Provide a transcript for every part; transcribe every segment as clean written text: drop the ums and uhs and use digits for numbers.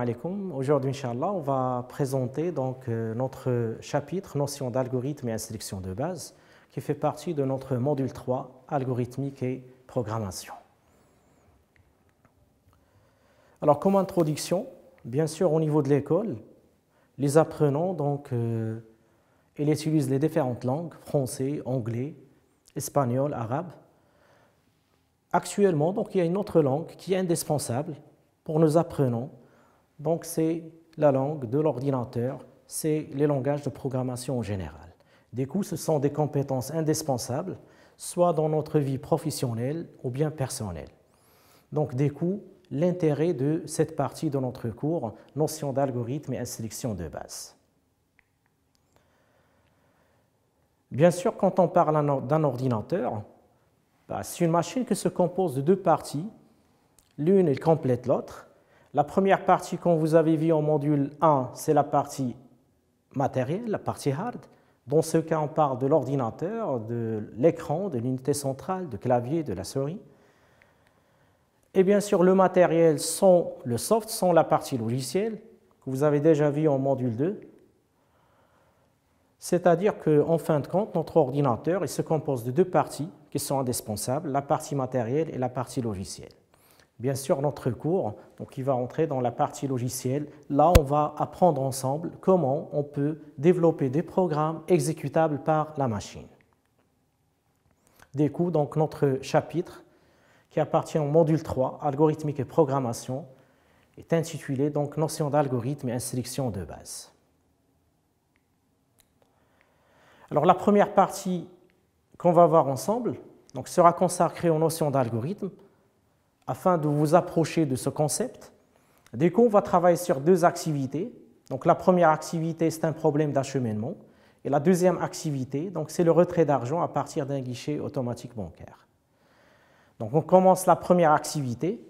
alaikum. Aujourd'hui, Inch'Allah, on va présenter donc, notre chapitre Notion d'algorithme et instruction de base qui fait partie de notre module 3, algorithmique et programmation. Alors, comme introduction, bien sûr, au niveau de l'école, les apprenants, donc, ils utilisent les différentes langues, français, anglais, espagnol, arabe. Actuellement, donc, il y a une autre langue qui est indispensable pour nos apprenants. Donc, c'est la langue de l'ordinateur, c'est les langages de programmation en général. Du coup, ce sont des compétences indispensables, soit dans notre vie professionnelle ou bien personnelle. Donc, du coup, l'intérêt de cette partie de notre cours, notion d'algorithme et instruction de base. Bien sûr, quand on parle d'un ordinateur, c'est une machine qui se compose de deux parties. L'une, elle complète l'autre. La première partie, comme vous avez vu en module 1, c'est la partie matérielle, la partie hard. Dans ce cas, on parle de l'ordinateur, de l'écran, de l'unité centrale, du clavier, de la souris. Et bien sûr, le matériel sans le soft, sans la partie logicielle, que vous avez déjà vu en module 2. C'est-à-dire qu'en fin de compte, notre ordinateur il se compose de deux parties qui sont indispensables, la partie matérielle et la partie logicielle. Bien sûr, notre cours, donc, il va entrer dans la partie logicielle. Là, on va apprendre ensemble comment on peut développer des programmes exécutables par la machine. Du coup, donc, notre chapitre, qui appartient au module 3, algorithmique et programmation, est intitulé donc, Notion d'algorithme et instruction de base. Alors, la première partie qu'on va voir ensemble donc, sera consacrée aux notions d'algorithme afin de vous approcher de ce concept. Du coup, on va travailler sur deux activités. Donc, la première activité, c'est un problème d'acheminement. Et la deuxième activité, c'est le retrait d'argent à partir d'un guichet automatique bancaire. Donc, on commence la première activité.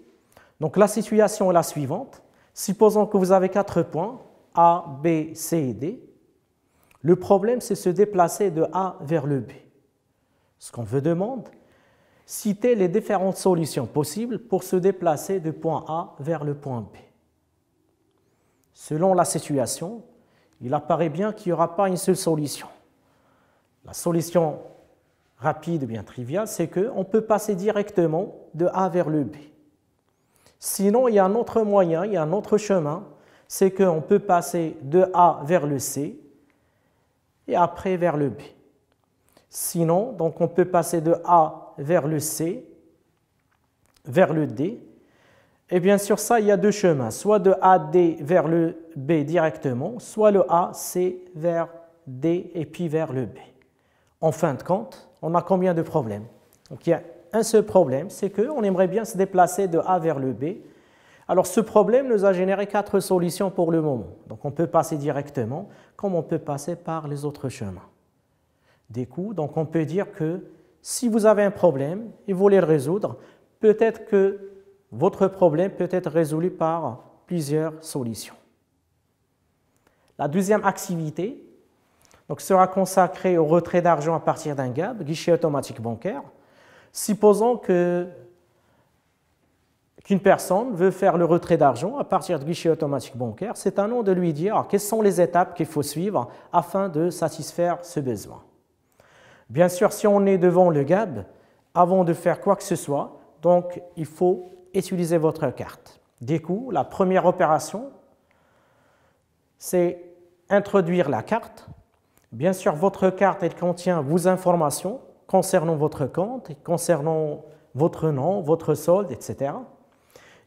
Donc, la situation est la suivante. Supposons que vous avez 4 points, A, B, C et D. Le problème, c'est se déplacer de A vers le B. Ce qu'on vous demande, citer les différentes solutions possibles pour se déplacer du point A vers le point B. Selon la situation, il apparaît bien qu'il n'y aura pas une seule solution. La solution rapide, bien triviale, c'est qu'on peut passer directement de A vers le B. Sinon, il y a un autre moyen, il y a un autre chemin, c'est qu'on peut passer de A vers le C et après vers le B. Sinon, donc on peut passer de A vers le C, vers le D. Et bien sûr, ça, il y a deux chemins, soit de AD vers le B directement, soit le AC vers D et puis vers le B. En fin de compte, on a combien de problèmes? Donc il y a un seul problème, c'est qu'on aimerait bien se déplacer de A vers le B. Alors ce problème nous a généré 4 solutions pour le moment. Donc on peut passer directement, comme on peut passer par les autres chemins. Du coup, donc on peut dire que si vous avez un problème et vous voulez le résoudre, peut-être que votre problème peut être résolu par plusieurs solutions. La deuxième activité donc, sera consacrée au retrait d'argent à partir d'un GAB, guichet automatique bancaire. Supposons qu'une personne veut faire le retrait d'argent à partir du guichet automatique bancaire, c'est à nous de lui dire quelles sont les étapes qu'il faut suivre afin de satisfaire ce besoin. Bien sûr, si on est devant le GAB, avant de faire quoi que ce soit, donc il faut utiliser votre carte. Du coup, la première opération, c'est introduire la carte. Bien sûr, votre carte, elle contient vos informations concernant votre compte, concernant votre nom, votre solde, etc.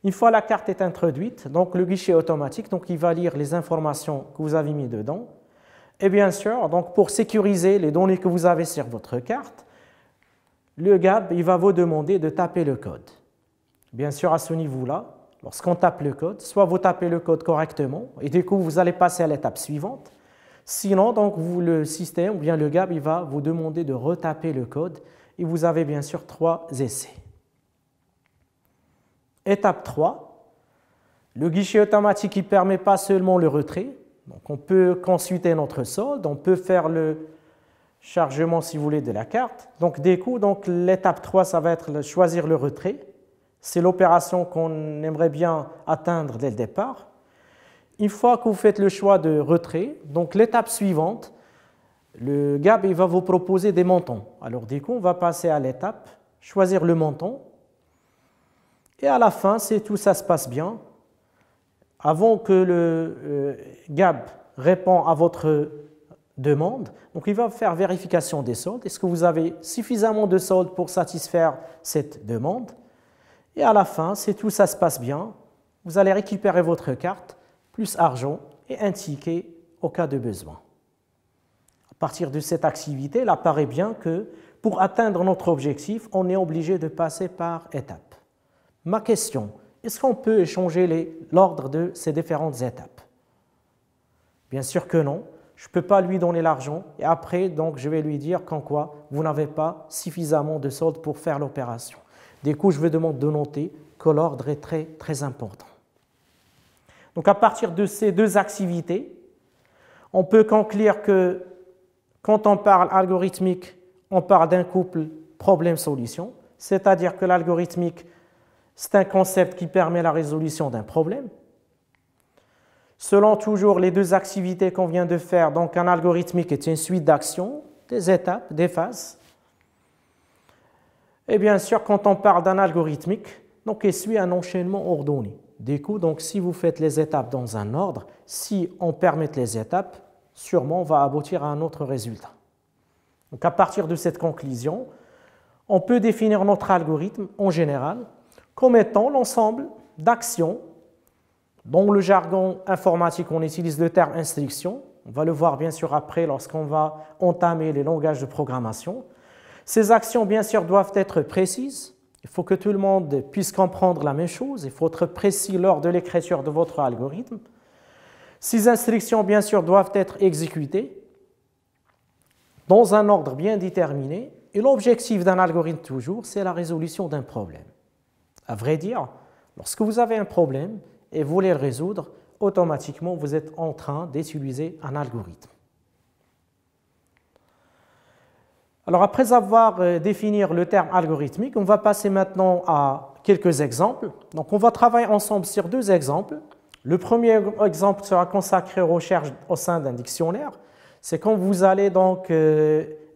Une fois la carte est introduite, donc le guichet automatique, donc il va lire les informations que vous avez mises dedans. Et bien sûr, donc pour sécuriser les données que vous avez sur votre carte, le GAB il va vous demander de taper le code. Bien sûr, à ce niveau-là, lorsqu'on tape le code, soit vous tapez le code correctement, et du coup, vous allez passer à l'étape suivante. Sinon, donc, le système, ou bien le GAB, il va vous demander de retaper le code, et vous avez bien sûr 3 essais. Étape 3, le guichet automatique ne permet pas seulement le retrait. Donc on peut consulter notre solde, on peut faire le chargement, si vous voulez, de la carte. Donc, du coup, l'étape 3, ça va être choisir le retrait. C'est l'opération qu'on aimerait bien atteindre dès le départ. Une fois que vous faites le choix de retrait, donc l'étape suivante, le GAB il va vous proposer des montants. Alors du coup, on va passer à l'étape, choisir le montant. Et à la fin, si tout ça se passe bien, avant que le GAB répond à votre demande, donc il va faire vérification des soldes. Est-ce que vous avez suffisamment de soldes pour satisfaire cette demande? Et à la fin, si tout ça se passe bien, vous allez récupérer votre carte, plus argent et un ticket au cas de besoin. À partir de cette activité, il apparaît bien que pour atteindre notre objectif, on est obligé de passer par étapes. Ma question, est-ce qu'on peut échanger l'ordre de ces différentes étapes? Bien sûr que non. Je ne peux pas lui donner l'argent et après, donc, je vais lui dire qu'en quoi vous n'avez pas suffisamment de solde pour faire l'opération. Du coup, je vais demander de noter que l'ordre est très, très important. Donc, à partir de ces deux activités, on peut conclure que quand on parle algorithmique, on parle d'un couple problème-solution, c'est-à-dire que l'algorithmique, c'est un concept qui permet la résolution d'un problème. Selon toujours les deux activités qu'on vient de faire, donc un algorithmique est une suite d'actions, des étapes, des phases. Et bien sûr, quand on parle d'un algorithmique, donc il suit un enchaînement ordonné. Du coup, donc si vous faites les étapes dans un ordre, si on permet les étapes, sûrement on va aboutir à un autre résultat. Donc à partir de cette conclusion, on peut définir notre algorithme en général comme étant l'ensemble d'actions. Dans le jargon informatique, on utilise le terme instruction. On va le voir bien sûr après lorsqu'on va entamer les langages de programmation. Ces actions, bien sûr, doivent être précises. Il faut que tout le monde puisse comprendre la même chose. Il faut être précis lors de l'écriture de votre algorithme. Ces instructions, bien sûr, doivent être exécutées dans un ordre bien déterminé. Et l'objectif d'un algorithme, toujours, c'est la résolution d'un problème. À vrai dire, lorsque vous avez un problème et vous voulez le résoudre, automatiquement, vous êtes en train d'utiliser un algorithme. Alors, après avoir défini le terme algorithmique, on va passer maintenant à quelques exemples. Donc, on va travailler ensemble sur deux exemples. Le premier exemple sera consacré aux recherches au sein d'un dictionnaire. C'est quand vous allez donc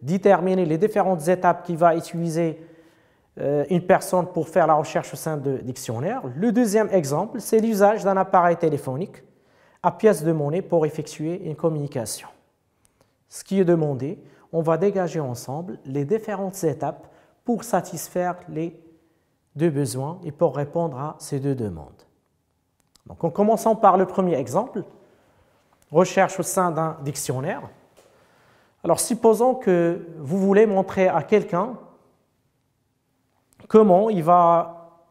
déterminer les différentes étapes qu'il va utiliser une personne pour faire la recherche au sein de dictionnaire. Le deuxième exemple, c'est l'usage d'un appareil téléphonique à pièce de monnaie pour effectuer une communication. Ce qui est demandé, on va dégager ensemble les différentes étapes pour satisfaire les deux besoins et pour répondre à ces deux demandes. Donc, en commençant par le premier exemple, recherche au sein d'un dictionnaire. Alors, supposons que vous voulez montrer à quelqu'un comment il va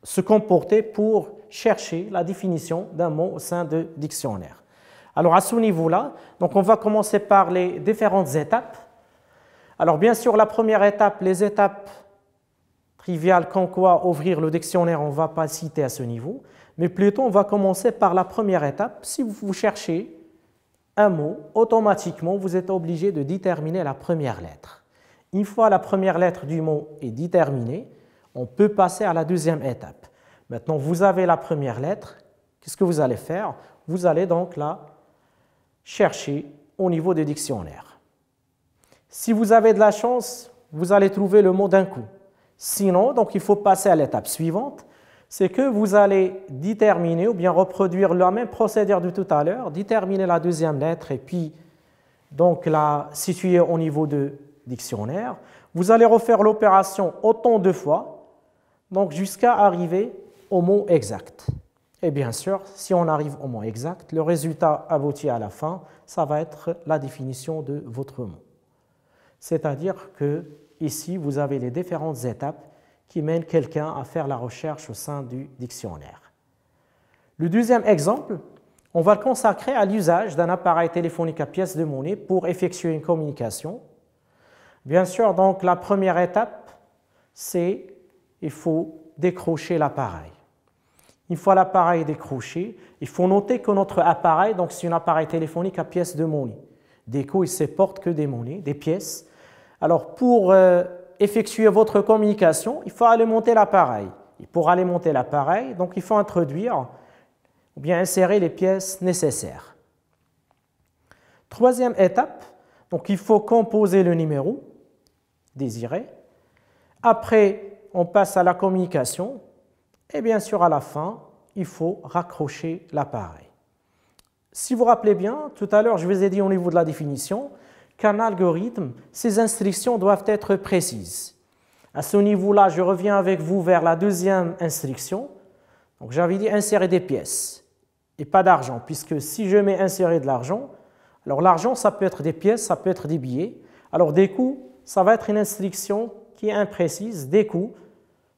se comporter pour chercher la définition d'un mot au sein de dictionnaire. Alors, à ce niveau-là, donc on va commencer par les différentes étapes. Alors, bien sûr, la première étape, les étapes triviales comme quoi ouvrir le dictionnaire, on ne va pas citer à ce niveau, mais plutôt on va commencer par la première étape. Si vous cherchez un mot, automatiquement, vous êtes obligé de déterminer la première lettre. Une fois la première lettre du mot est déterminée, on peut passer à la deuxième étape. Maintenant, vous avez la première lettre. Qu'est-ce que vous allez faire? Vous allez donc la chercher au niveau des dictionnaires. Si vous avez de la chance, vous allez trouver le mot d'un coup. Sinon, donc, il faut passer à l'étape suivante. C'est que vous allez déterminer ou bien reproduire la même procédure de tout à l'heure, déterminer la deuxième lettre et puis donc la situer au niveau de dictionnaire. Vous allez refaire l'opération autant de fois, donc jusqu'à arriver au mot exact. Et bien sûr, si on arrive au mot exact, le résultat abouti à la fin, ça va être la définition de votre mot. C'est-à-dire que ici, vous avez les différentes étapes qui mènent quelqu'un à faire la recherche au sein du dictionnaire. Le deuxième exemple, on va le consacrer à l'usage d'un appareil téléphonique à pièce de monnaie pour effectuer une communication. Bien sûr, donc la première étape, c'est il faut décrocher l'appareil. Une fois l'appareil décroché, il faut noter que notre appareil, donc c'est un appareil téléphonique à pièce de monnaie. Du coup, il ne supporte que des monnaies, des pièces. Alors, pour effectuer votre communication, il faut alimenter l'appareil. Et pour alimenter l'appareil, donc il faut introduire ou bien insérer les pièces nécessaires. Troisième étape, donc il faut composer le numéro désiré. Après, on passe à la communication. Et bien sûr, à la fin, il faut raccrocher l'appareil. Si vous vous rappelez bien, tout à l'heure, je vous ai dit au niveau de la définition qu'un algorithme, ses instructions doivent être précises. À ce niveau-là, je reviens avec vous vers la deuxième instruction. Donc, j'avais dit insérer des pièces et pas d'argent, puisque si je mets insérer de l'argent, alors l'argent, ça peut être des pièces, ça peut être des billets. Alors, des coups, ça va être une instruction qui est imprécise. Des coups,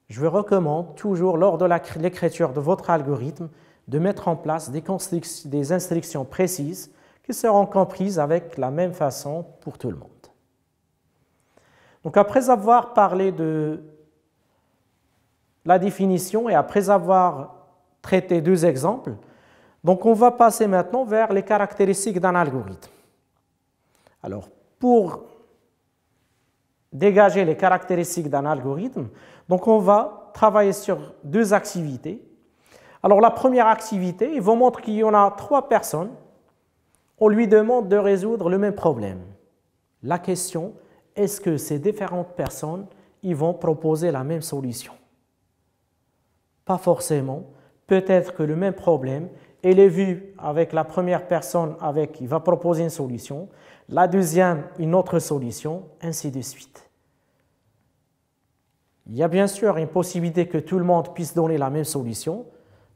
je vous recommande toujours, lors de l'écriture de votre algorithme, de mettre en place des instructions précises qui seront comprises avec la même façon pour tout le monde. Donc, après avoir parlé de la définition et après avoir traité deux exemples, donc on va passer maintenant vers les caractéristiques d'un algorithme. Alors, pour dégager les caractéristiques d'un algorithme, donc on va travailler sur deux activités. Alors, la première activité, il vous montre qu'il y en a 3 personnes. On lui demande de résoudre le même problème. La question, est-ce que ces différentes personnes ils vont proposer la même solution? Pas forcément. Peut-être que le même problème, il est vu avec la première personne, il va proposer une solution, la deuxième, une autre solution, ainsi de suite. Il y a bien sûr une possibilité que tout le monde puisse donner la même solution,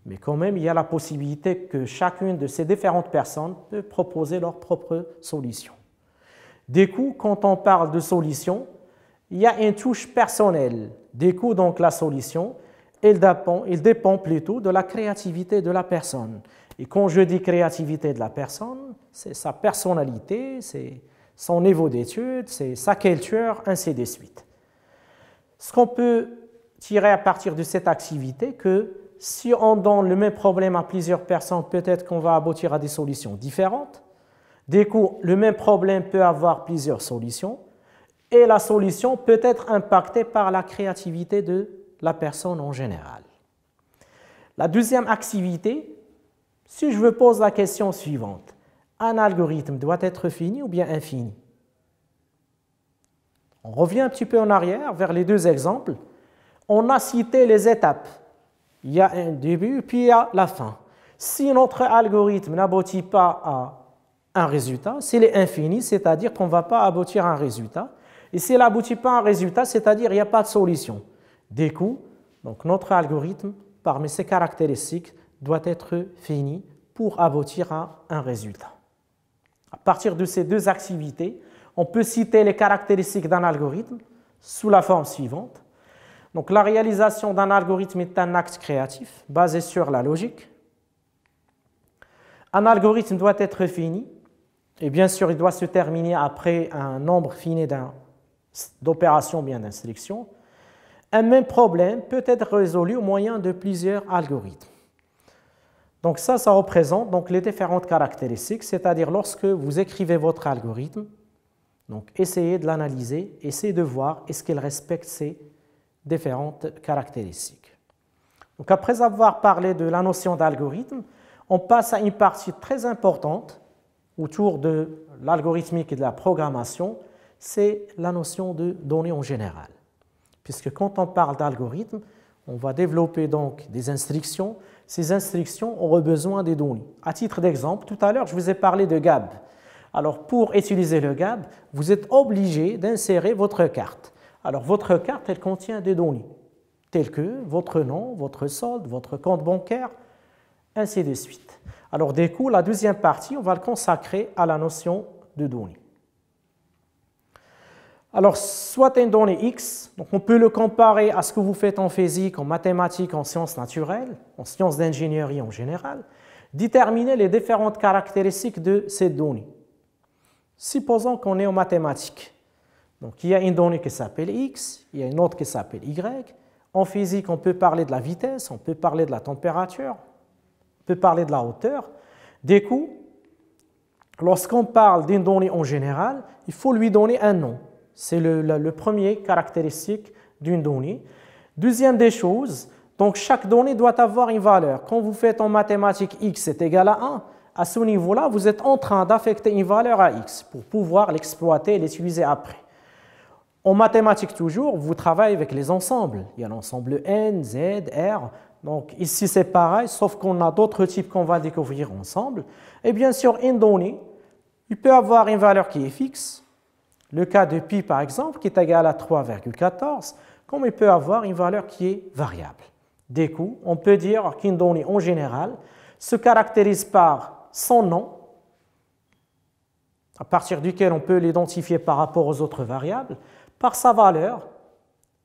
mais quand même, il y a la possibilité que chacune de ces différentes personnes peut proposer leur propre solution. Du coup, quand on parle de solution, il y a une touche personnelle. Du coup, donc la solution, il dépend plutôt de la créativité de la personne. Et quand je dis créativité de la personne, c'est sa personnalité, c'est son niveau d'études, c'est sa culture, ainsi de suite. Ce qu'on peut tirer à partir de cette activité, que si on donne le même problème à plusieurs personnes, peut-être qu'on va aboutir à des solutions différentes. Du coup, le même problème peut avoir plusieurs solutions et la solution peut être impactée par la créativité de la personne en général. La deuxième activité, si je me pose la question suivante, un algorithme doit être fini ou bien infini? On revient un petit peu en arrière vers les deux exemples. On a cité les étapes. Il y a un début, puis il y a la fin. Si notre algorithme n'aboutit pas à un résultat, s'il est infini, c'est-à-dire qu'on ne va pas aboutir à un résultat. Et s'il n'aboutit pas à un résultat, c'est-à-dire qu'il n'y a pas de solution. Du coup, donc notre algorithme, parmi ses caractéristiques, doit être fini pour aboutir à un résultat. À partir de ces deux activités, on peut citer les caractéristiques d'un algorithme sous la forme suivante. Donc, la réalisation d'un algorithme est un acte créatif basé sur la logique. Un algorithme doit être fini et bien sûr, il doit se terminer après un nombre fini d'opérations bien d'instructions. Un même problème peut être résolu au moyen de plusieurs algorithmes. Donc ça représente donc les différentes caractéristiques, c'est-à-dire lorsque vous écrivez votre algorithme, donc essayez de l'analyser, essayez de voir est-ce qu'il respecte ces différentes caractéristiques. Donc après avoir parlé de la notion d'algorithme, on passe à une partie très importante autour de l'algorithmique et de la programmation, c'est la notion de données en général. Puisque quand on parle d'algorithme, on va développer donc des instructions. Ces instructions auront besoin des données. À titre d'exemple, tout à l'heure, je vous ai parlé de GAB. Alors, pour utiliser le GAB, vous êtes obligé d'insérer votre carte. Alors, votre carte, elle contient des données, telles que votre nom, votre solde, votre compte bancaire, ainsi de suite. Alors, du coup, la deuxième partie, on va le consacrer à la notion de données. Alors, soit une donnée X, donc on peut le comparer à ce que vous faites en physique, en mathématiques, en sciences naturelles, en sciences d'ingénierie en général, déterminer les différentes caractéristiques de cette donnée. Supposons qu'on est en mathématiques. Donc, il y a une donnée qui s'appelle X, il y a une autre qui s'appelle Y. En physique, on peut parler de la vitesse, on peut parler de la température, on peut parler de la hauteur. Du coup, lorsqu'on parle d'une donnée en général, il faut lui donner un nom. C'est le premier caractéristique d'une donnée. Deuxième des choses, Donc chaque donnée doit avoir une valeur. Quand vous faites en mathématiques x est égal à 1, à ce niveau-là, vous êtes en train d'affecter une valeur à x pour pouvoir l'exploiter et l'utiliser après. En mathématiques toujours, vous travaillez avec les ensembles. Il y a l'ensemble n, z, r. Donc ici c'est pareil, sauf qu'on a d'autres types qu'on va découvrir ensemble. Et bien sûr, une donnée, il peut avoir une valeur qui est fixe. Le cas de pi par exemple, qui est égal à 3,14, comme il peut avoir une valeur qui est variable. Du coup, on peut dire qu'une donnée en général se caractérise par son nom, à partir duquel on peut l'identifier par rapport aux autres variables, par sa valeur,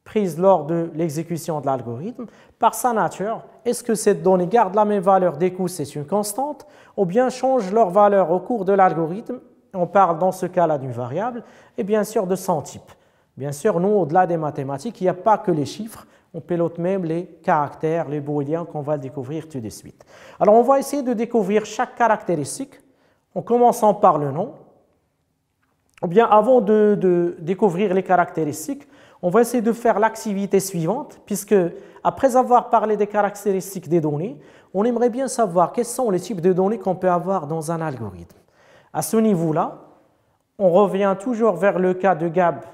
prise lors de l'exécution de l'algorithme, par sa nature, est-ce que cette donnée garde la même valeur, du coup c'est une constante, ou bien change leur valeur au cours de l'algorithme, on parle dans ce cas-là d'une variable, et bien sûr de son type. Bien sûr, nous, au-delà des mathématiques, il n'y a pas que les chiffres, on pilote même les caractères, les booléens qu'on va découvrir tout de suite. Alors, on va essayer de découvrir chaque caractéristique en commençant par le nom. Ou bien, avant de découvrir les caractéristiques, on va essayer de faire l'activité suivante, puisque après avoir parlé des caractéristiques des données, on aimerait bien savoir quels sont les types de données qu'on peut avoir dans un algorithme. À ce niveau-là, on revient toujours vers le cas de GAB,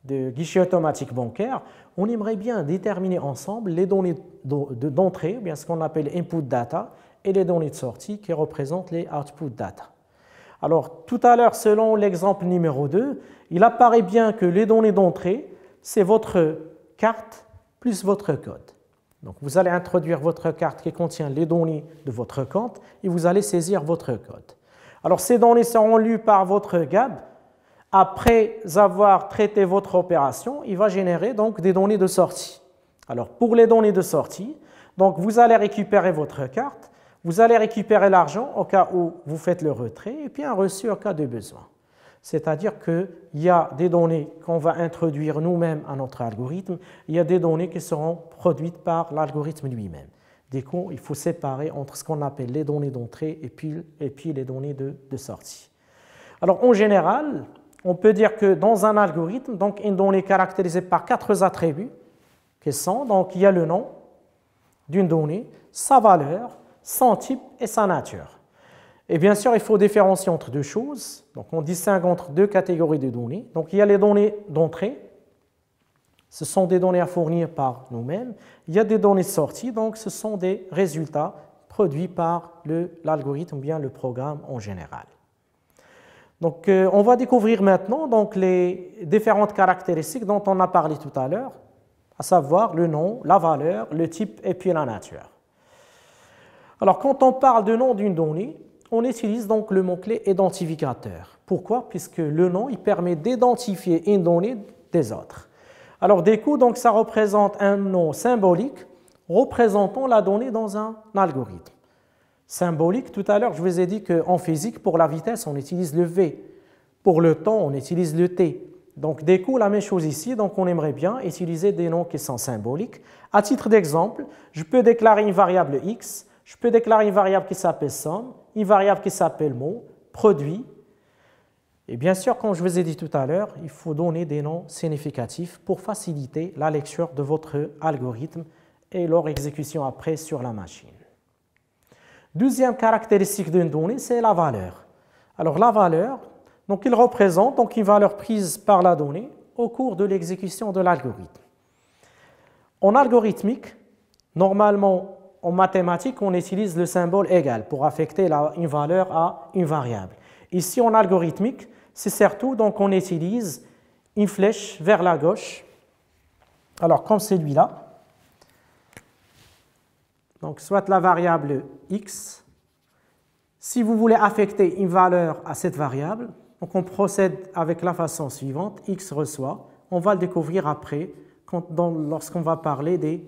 de guichet automatique bancaire. On aimerait bien déterminer ensemble les données d'entrée, bien ce qu'on appelle input data, et les données de sortie qui représentent les output data. Alors, tout à l'heure, selon l'exemple numéro 2, il apparaît bien que les données d'entrée, c'est votre carte plus votre code. Donc, vous allez introduire votre carte qui contient les données de votre compte et vous allez saisir votre code. Alors, ces données seront lues par votre GAB. Après avoir traité votre opération, il va générer donc des données de sortie. Alors, pour les données de sortie, donc vous allez récupérer votre carte, vous allez récupérer l'argent au cas où vous faites le retrait et puis un reçu au cas de besoin. C'est-à-dire qu'il y a des données qu'on va introduire nous-mêmes à notre algorithme, il y a des données qui seront produites par l'algorithme lui-même. Du coup, il faut séparer entre ce qu'on appelle les données d'entrée et puis les données de sortie. Alors, en général, on peut dire que dans un algorithme, donc une donnée caractérisée par 4 attributs, qui sont, donc il y a le nom d'une donnée, sa valeur, son type et sa nature. Et bien sûr, il faut différencier entre deux choses. Donc, on distingue entre deux catégories de données. Donc, il y a les données d'entrée. Ce sont des données à fournir par nous-mêmes. Il y a des données de sortie. Donc, ce sont des résultats produits par l'algorithme ou bien le programme en général. Donc, on va découvrir maintenant donc, les différentes caractéristiques dont on a parlé tout à l'heure, à savoir le nom, la valeur, le type et puis la nature. Alors, quand on parle de nom d'une donnée, on utilise donc le mot-clé identificateur. Pourquoi? Puisque le nom, il permet d'identifier une donnée des autres. Alors, du coup, donc, ça représente un nom symbolique représentant la donnée dans un algorithme. Symbolique, tout à l'heure, je vous ai dit qu'en physique, pour la vitesse, on utilise le V. Pour le temps, on utilise le T. Donc, du coup, la même chose ici. Donc, on aimerait bien utiliser des noms qui sont symboliques. À titre d'exemple, je peux déclarer une variable X, je peux déclarer une variable qui s'appelle somme, une variable qui s'appelle mot, produit. Et bien sûr, comme je vous ai dit tout à l'heure, il faut donner des noms significatifs pour faciliter la lecture de votre algorithme et leur exécution après sur la machine. Deuxième caractéristique d'une donnée, c'est la valeur. Alors la valeur, donc il représente donc une valeur prise par la donnée au cours de l'exécution de l'algorithme. En algorithmique, normalement, en mathématiques, on utilise le symbole égal pour affecter une valeur à une variable. Ici, en algorithmique, c'est surtout donc on utilise une flèche vers la gauche. Alors, comme celui-là. Donc, soit la variable x. Si vous voulez affecter une valeur à cette variable, donc on procède avec la façon suivante. X reçoit. On va le découvrir après lorsqu'on va parler des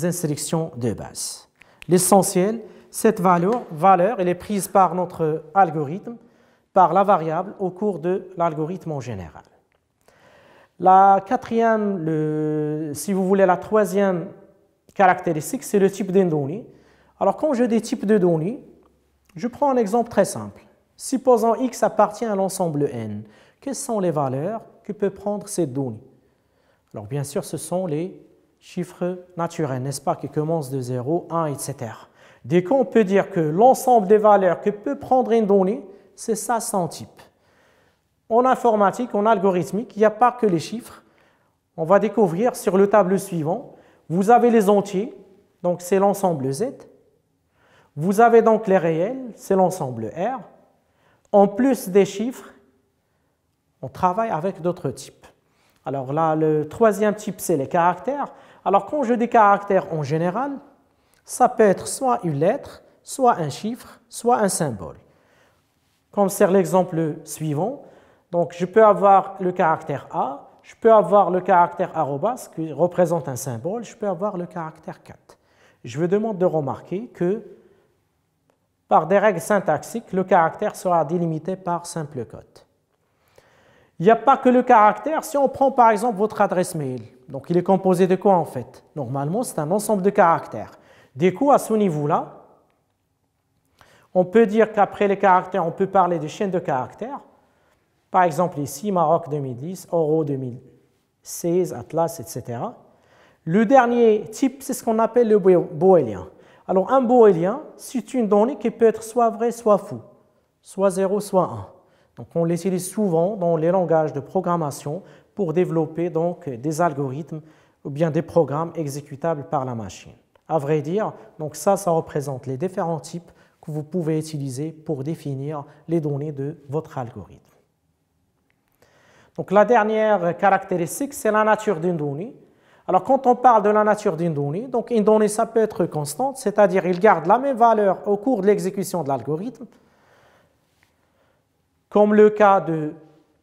instructions de base. L'essentiel, cette valeur, elle est prise par notre algorithme, par la variable au cours de l'algorithme en général. La quatrième, si vous voulez, la troisième caractéristique, c'est le type de donnée. Alors, quand j'ai des types de données, je prends un exemple très simple. Supposons X appartient à l'ensemble N. Quelles sont les valeurs que peut prendre cette donnée? Alors, bien sûr, ce sont les chiffres naturels, n'est-ce pas, qui commencent de 0, 1, etc. Dès qu'on peut dire que l'ensemble des valeurs que peut prendre une donnée, c'est ça son type. En informatique, en algorithmique, il n'y a pas que les chiffres. On va découvrir sur le tableau suivant, vous avez les entiers, donc c'est l'ensemble Z. Vous avez donc les réels, c'est l'ensemble R. En plus des chiffres, on travaille avec d'autres types. Alors là, le troisième type, c'est les caractères. Alors quand je dis caractères en général, ça peut être soit une lettre, soit un chiffre, soit un symbole. Comme c'est l'exemple suivant, donc je peux avoir le caractère A, je peux avoir le caractère arrobas qui représente un symbole, je peux avoir le caractère 4. Je vous demande de remarquer que par des règles syntaxiques, le caractère sera délimité par simple cote. Il n'y a pas que le caractère. Si on prend par exemple votre adresse mail, donc il est composé de quoi en fait? Normalement, c'est un ensemble de caractères. Du coup, à ce niveau-là, on peut dire qu'après les caractères, on peut parler de chaînes de caractères. Par exemple ici, Maroc 2010, Euro 2016, Atlas, etc. Le dernier type, c'est ce qu'on appelle le booléen. Alors un booléen, c'est une donnée qui peut être soit vraie, soit faux, soit 0, soit 1. Donc on l'utilise souvent dans les langages de programmation pour développer donc des algorithmes ou bien des programmes exécutables par la machine. À vrai dire, donc ça représente les différents types que vous pouvez utiliser pour définir les données de votre algorithme. Donc la dernière caractéristique, c'est la nature d'une donnée. Alors quand on parle de la nature d'une donnée, donc une donnée ça peut être constante, c'est-à-dire il garde la même valeur au cours de l'exécution de l'algorithme, comme le cas de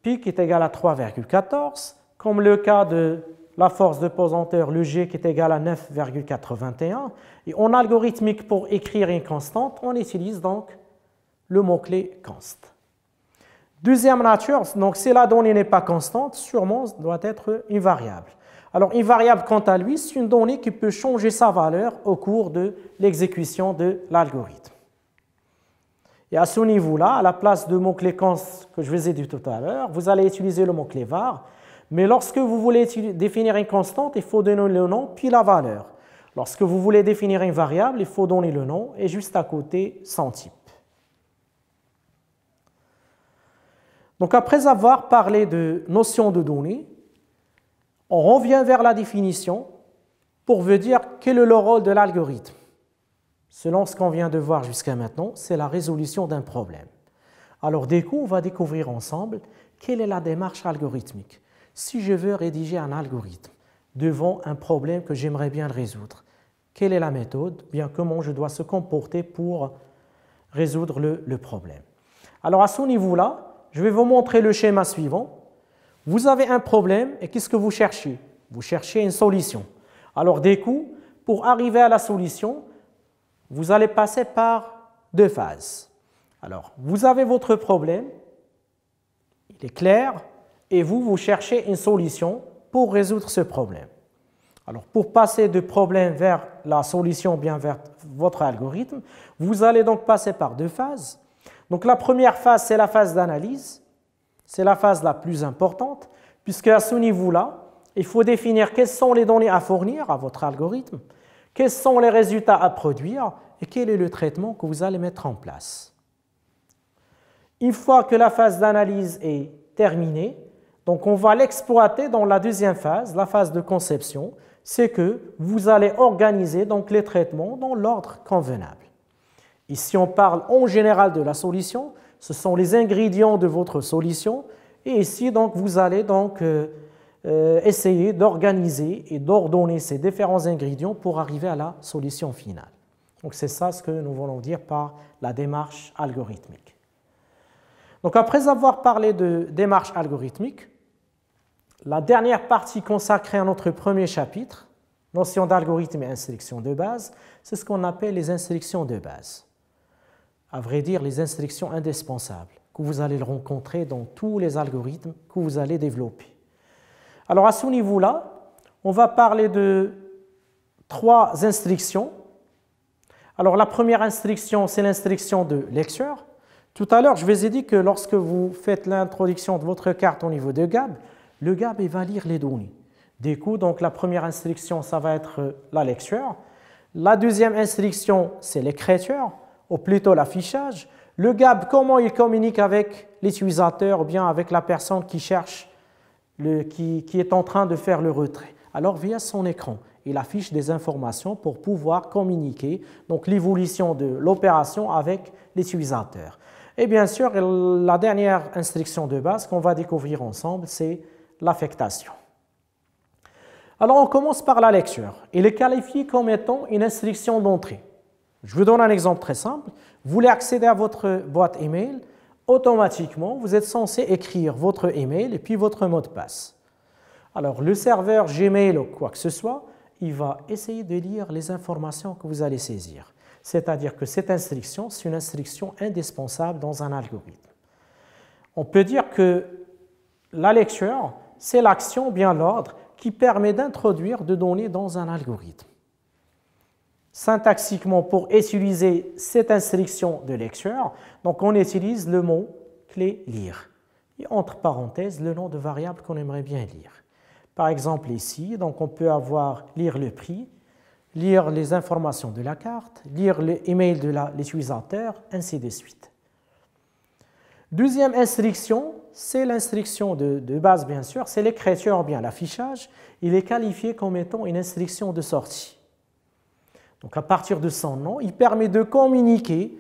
pi qui est égal à 3,14, comme le cas de la force de pesanteur, le G qui est égal à 9,81. Et en algorithmique, pour écrire une constante, on utilise donc le mot-clé const. Deuxième nature, donc si la donnée n'est pas constante, sûrement doit être une variable. Alors une variable, quant à lui, c'est une donnée qui peut changer sa valeur au cours de l'exécution de l'algorithme. Et à ce niveau-là, à la place du mot-clé const que je vous ai dit tout à l'heure, vous allez utiliser le mot-clé var. Mais lorsque vous voulez définir une constante, il faut donner le nom puis la valeur. Lorsque vous voulez définir une variable, il faut donner le nom et juste à côté son type. Donc après avoir parlé de notion de données, on revient vers la définition pour vous dire quel est le rôle de l'algorithme. Selon ce qu'on vient de voir jusqu'à maintenant, c'est la résolution d'un problème. Alors du coup, on va découvrir ensemble quelle est la démarche algorithmique. Si je veux rédiger un algorithme devant un problème que j'aimerais bien résoudre, quelle est la méthode? Bien, comment je dois se comporter pour résoudre le problème. Alors à ce niveau-là, je vais vous montrer le schéma suivant. Vous avez un problème et qu'est-ce que vous cherchez? Vous cherchez une solution. Alors du coup, pour arriver à la solution, vous allez passer par deux phases. Alors, vous avez votre problème, il est clair, et vous cherchez une solution pour résoudre ce problème. Alors, pour passer du problème vers la solution, bien vers votre algorithme, vous allez donc passer par deux phases. Donc, la première phase, c'est la phase d'analyse. C'est la phase la plus importante, puisque à ce niveau-là, il faut définir quelles sont les données à fournir à votre algorithme, quels sont les résultats à produire et quel est le traitement que vous allez mettre en place. Une fois que la phase d'analyse est terminée, donc on va l'exploiter dans la deuxième phase, la phase de conception, c'est que vous allez organiser donc les traitements dans l'ordre convenable. Ici, on parle en général de la solution, ce sont les ingrédients de votre solution, et ici, donc, vous allez donc essayer d'organiser et d'ordonner ces différents ingrédients pour arriver à la solution finale. Donc c'est ça ce que nous voulons dire par la démarche algorithmique. Donc après avoir parlé de démarche algorithmique, la dernière partie consacrée à notre premier chapitre, notion d'algorithme et instructions de base, c'est ce qu'on appelle les instructions de base. À vrai dire, les instructions indispensables que vous allez rencontrer dans tous les algorithmes que vous allez développer. Alors à ce niveau-là, on va parler de trois instructions. Alors la première instruction, c'est l'instruction de lecture. Tout à l'heure, je vous ai dit que lorsque vous faites l'introduction de votre carte au niveau de GAB, le GAB va lire les données. Du coup, donc la première instruction, ça va être la lecture. La deuxième instruction, c'est l'écriture, ou plutôt l'affichage. Le GAB, comment il communique avec l'utilisateur ou bien avec la personne qui cherche, qui est en train de faire le retrait. Alors, via son écran, il affiche des informations pour pouvoir communiquer donc l'évolution de l'opération avec l'utilisateur. Et bien sûr, la dernière instruction de base qu'on va découvrir ensemble, c'est l'affectation. Alors, on commence par la lecture. Il est qualifié comme étant une instruction d'entrée. Je vous donne un exemple très simple. Vous voulez accéder à votre boîte email, automatiquement, vous êtes censé écrire votre email et puis votre mot de passe. Alors, le serveur Gmail ou quoi que ce soit, il va essayer de lire les informations que vous allez saisir. C'est-à-dire que cette instruction, c'est une instruction indispensable dans un algorithme. On peut dire que la lecture, c'est l'action, bien l'ordre, qui permet d'introduire des données dans un algorithme. Syntaxiquement, pour utiliser cette instruction de lecture, donc on utilise le mot-clé lire. Et entre parenthèses, le nom de variable qu'on aimerait bien lire. Par exemple, ici, donc on peut avoir lire le prix, lire les informations de la carte, lire l'email de l'utilisateur, ainsi de suite. Deuxième instruction, c'est l'instruction de base, bien sûr, c'est l'écriture ou bien l'affichage. Il est qualifié comme étant une instruction de sortie. Donc à partir de son nom, il permet de communiquer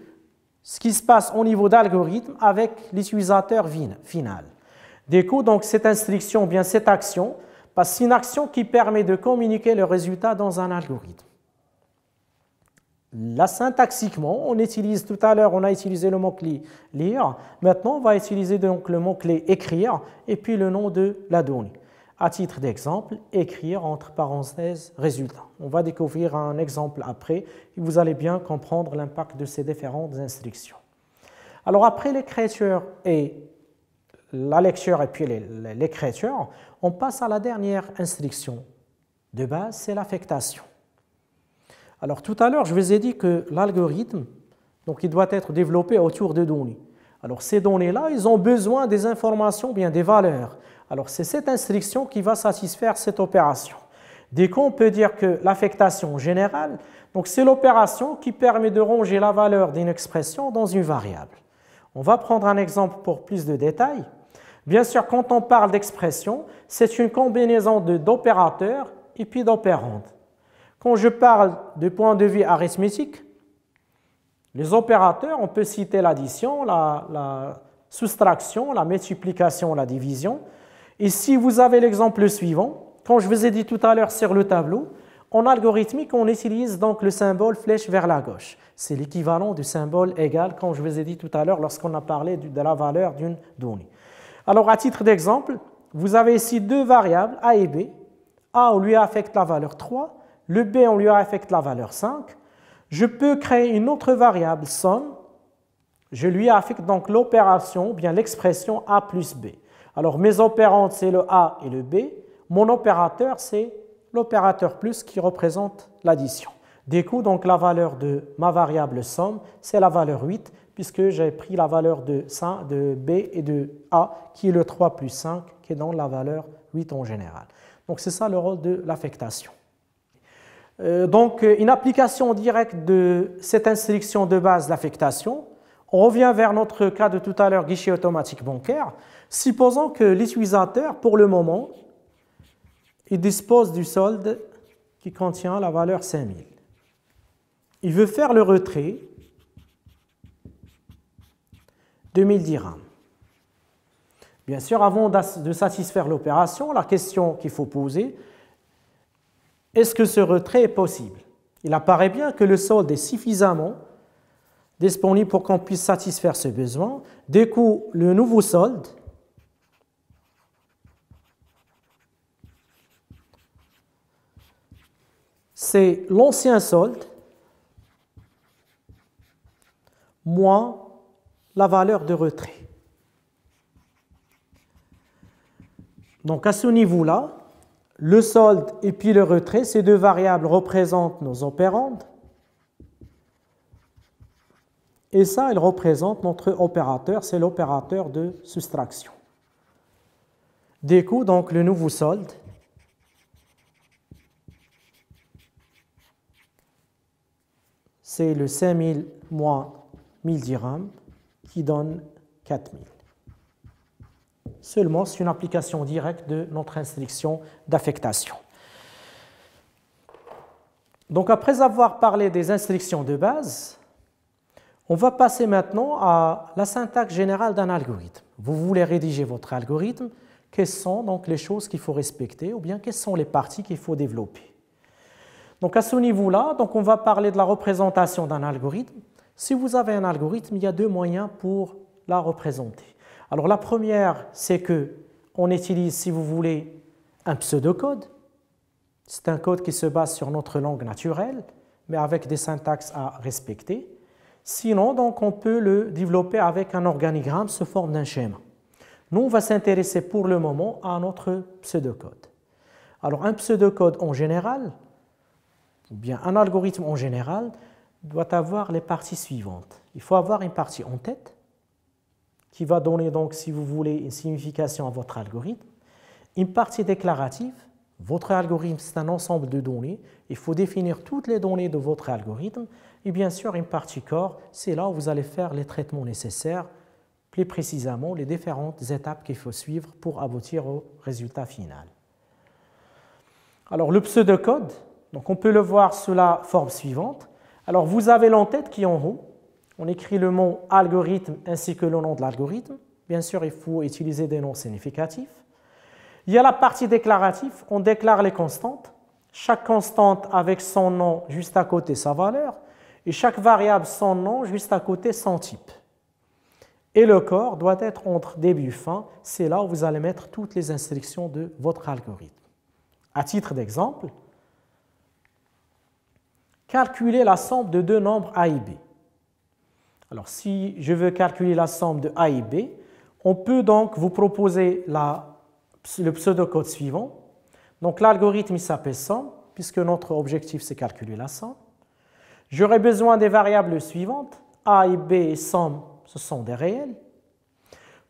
ce qui se passe au niveau d'algorithme avec l'utilisateur final. Du coup, donc cette instruction, bien cette action, c'est une action qui permet de communiquer le résultat dans un algorithme. Là, syntaxiquement, on utilise tout à l'heure, on a utilisé le mot-clé lire. Maintenant, on va utiliser donc le mot-clé écrire et puis le nom de la donnée. À titre d'exemple, écrire entre parenthèses résultat. On va découvrir un exemple après et vous allez bien comprendre l'impact de ces différentes instructions. Alors après l'écriture et la lecture et puis l'écriture, on passe à la dernière instruction de base, c'est l'affectation. Alors tout à l'heure, je vous ai dit que l'algorithme, donc il doit être développé autour de données. Alors ces données-là, ils ont besoin des informations, bien des valeurs. Alors c'est cette instruction qui va satisfaire cette opération. Du coup, on peut dire que l'affectation générale, donc c'est l'opération qui permet de ranger la valeur d'une expression dans une variable. On va prendre un exemple pour plus de détails. Bien sûr, quand on parle d'expression, c'est une combinaison d'opérateurs et puis d'opérandes. Quand je parle du point de vue arithmétique, les opérateurs, on peut citer l'addition, la soustraction, la multiplication, la division. Et si vous avez l'exemple suivant, quand je vous ai dit tout à l'heure sur le tableau, en algorithmique, on utilise donc le symbole flèche vers la gauche. C'est l'équivalent du symbole égal, comme je vous ai dit tout à l'heure, lorsqu'on a parlé de la valeur d'une donnée. Alors, à titre d'exemple, vous avez ici deux variables, A et B. A, on lui affecte la valeur 3. Le B, on lui affecte la valeur 5. Je peux créer une autre variable, somme. Je lui affecte donc l'opération, bien l'expression A plus B. Alors, mes opérandes, c'est le A et le B. Mon opérateur, c'est l'opérateur plus qui représente l'addition. Du coup, donc, la valeur de ma variable somme, c'est la valeur 8, puisque j'ai pris la valeur de B et de A, qui est le 3 plus 5, qui est donc la valeur 8 en général. Donc, c'est ça le rôle de l'affectation. Donc, une application directe de cette instruction de base d'affectation. On revient vers notre cas de tout à l'heure, guichet automatique bancaire. Supposons que l'utilisateur, pour le moment, il dispose du solde qui contient la valeur 5000. Il veut faire le retrait de 1000 dirhams. Bien sûr, avant de satisfaire l'opération, la question qu'il faut poser, est-ce que ce retrait est possible? Il apparaît bien que le solde est suffisamment disponible pour qu'on puisse satisfaire ce besoin. Du coup, le nouveau solde c'est l'ancien solde moins la valeur de retrait. Donc à ce niveau-là, le solde et puis le retrait, ces deux variables représentent nos opérandes. Et ça, il représente notre opérateur, c'est l'opérateur de soustraction. Du coup, donc le nouveau solde, c'est le 5000 moins 1000 dirhams qui donne 4000. Seulement, c'est une application directe de notre instruction d'affectation. Donc, après avoir parlé des instructions de base, on va passer maintenant à la syntaxe générale d'un algorithme. Vous voulez rédiger votre algorithme, quelles sont donc les choses qu'il faut respecter ou bien quelles sont les parties qu'il faut développer. Donc, à ce niveau-là, on va parler de la représentation d'un algorithme. Si vous avez un algorithme, il y a deux moyens pour la représenter. Alors, la première, c'est qu'on utilise, si vous voulez, un pseudocode. C'est un code qui se base sur notre langue naturelle, mais avec des syntaxes à respecter. Sinon, donc, on peut le développer avec un organigramme sous forme d'un schéma. Nous, on va s'intéresser pour le moment à notre pseudocode. Alors, un pseudocode en général, ou bien un algorithme en général, doit avoir les parties suivantes. Il faut avoir une partie en tête, qui va donner, donc, si vous voulez, une signification à votre algorithme. Une partie déclarative. Votre algorithme, c'est un ensemble de données. Il faut définir toutes les données de votre algorithme. Et bien sûr, une partie corps, c'est là où vous allez faire les traitements nécessaires, plus précisément les différentes étapes qu'il faut suivre pour aboutir au résultat final. Alors, le pseudocode, donc on peut le voir sous la forme suivante. Alors, vous avez l'entête qui est en haut. On écrit le mot algorithme ainsi que le nom de l'algorithme. Bien sûr, il faut utiliser des noms significatifs. Il y a la partie déclarative, on déclare les constantes. Chaque constante avec son nom juste à côté sa valeur, et chaque variable son nom juste à côté son type. Et le corps doit être entre début et fin, c'est là où vous allez mettre toutes les instructions de votre algorithme. À titre d'exemple, calculer la somme de deux nombres A et B. Alors, si je veux calculer la somme de A et B, on peut donc vous proposer le pseudocode suivant. Donc, l'algorithme s'appelle somme, puisque notre objectif, c'est calculer la somme. J'aurai besoin des variables suivantes. A et B et somme, ce sont des réels.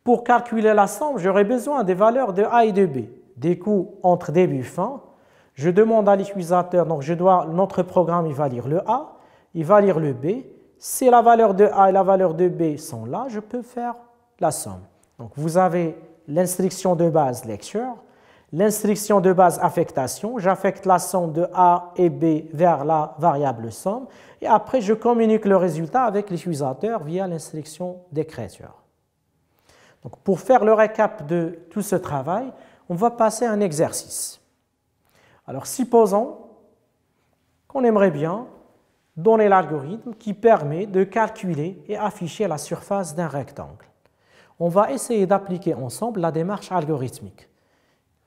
Pour calculer la somme, j'aurai besoin des valeurs de A et de B. Des coups entre début et fin. Je demande à l'utilisateur, donc notre programme, il va lire le A, il va lire le B. Si la valeur de A et la valeur de B sont là, je peux faire la somme. Donc, vous avez l'instruction de base lecture, l'instruction de base affectation. J'affecte la somme de A et B vers la variable somme. Et après, je communique le résultat avec l'utilisateur via l'instruction d'écriture. Donc, pour faire le récap de tout ce travail, on va passer à un exercice. Alors, supposons qu'on aimerait bien donner l'algorithme qui permet de calculer et afficher la surface d'un rectangle. On va essayer d'appliquer ensemble la démarche algorithmique.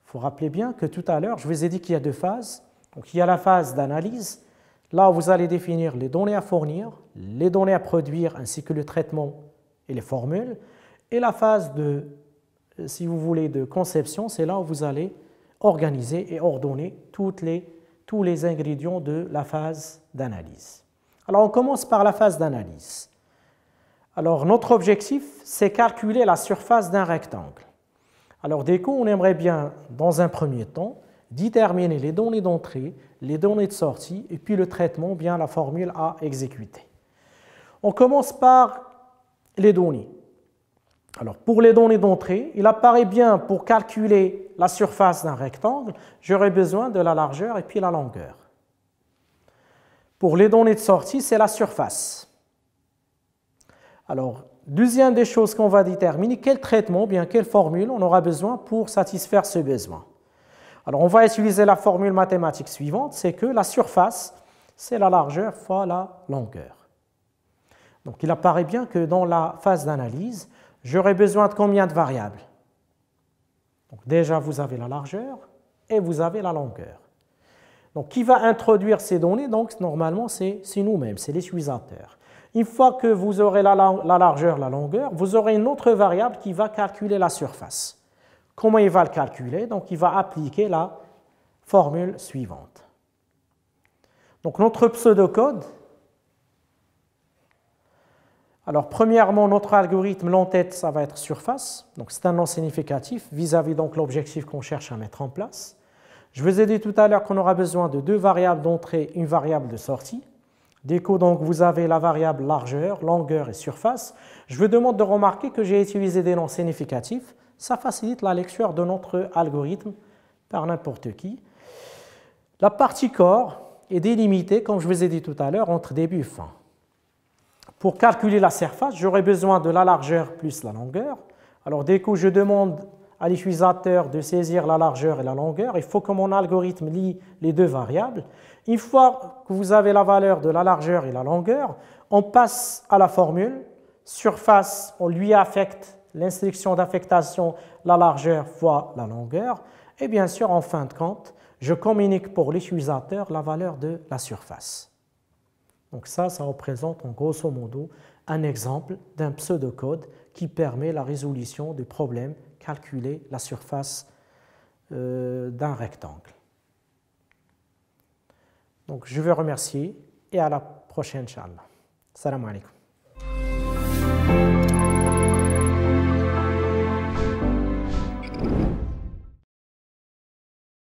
Il faut rappeler bien que tout à l'heure, je vous ai dit qu'il y a deux phases. Donc, il y a la phase d'analyse, là où vous allez définir les données à fournir, les données à produire, ainsi que le traitement et les formules. Et la phase de, si vous voulez, de conception, c'est là où vous allez organiser et ordonner tous les ingrédients de la phase d'analyse. Alors, on commence par la phase d'analyse. Alors, notre objectif, c'est calculer la surface d'un rectangle. Alors, du coup, on aimerait bien, dans un premier temps, déterminer les données d'entrée, les données de sortie, et puis le traitement, bien la formule à exécuter. On commence par les données. Alors, pour les données d'entrée, il apparaît bien, pour calculer la surface d'un rectangle, j'aurai besoin de la largeur et puis la longueur. Pour les données de sortie, c'est la surface. Alors, deuxième des choses qu'on va déterminer, quel traitement, bien quelle formule on aura besoin pour satisfaire ce besoin. Alors, on va utiliser la formule mathématique suivante, c'est que la surface, c'est la largeur fois la longueur. Donc, il apparaît bien que dans la phase d'analyse, j'aurai besoin de combien de variables? Donc, déjà, vous avez la largeur et vous avez la longueur. Donc, qui va introduire ces données? Donc, normalement, c'est nous-mêmes, c'est l'utilisateur. Une fois que vous aurez la largeur, la longueur, vous aurez une autre variable qui va calculer la surface. Comment il va le calculer? Donc, il va appliquer la formule suivante. Donc, notre pseudocode. Alors, premièrement, notre algorithme, l'entête, ça va être surface. Donc, c'est un nom significatif vis-à-vis donc l'objectif qu'on cherche à mettre en place. Je vous ai dit tout à l'heure qu'on aura besoin de deux variables d'entrée, une variable de sortie. Dès que donc, vous avez la variable largeur, longueur et surface, je vous demande de remarquer que j'ai utilisé des noms significatifs. Ça facilite la lecture de notre algorithme par n'importe qui. La partie corps est délimitée, comme je vous ai dit tout à l'heure, entre début et fin. Pour calculer la surface, j'aurai besoin de la largeur plus la longueur. Alors, dès que je demande à l'utilisateur de saisir la largeur et la longueur, il faut que mon algorithme lie les deux variables. Une fois que vous avez la valeur de la largeur et la longueur, on passe à la formule. Surface, on lui affecte l'instruction d'affectation la largeur fois la longueur. Et bien sûr, en fin de compte, je communique pour l'utilisateur la valeur de la surface. Donc ça représente en grosso modo un exemple d'un pseudocode qui permet la résolution du problème calculer la surface d'un rectangle. Donc je veux remercier et à la prochaine, Inch'Allah. Salam alaikum.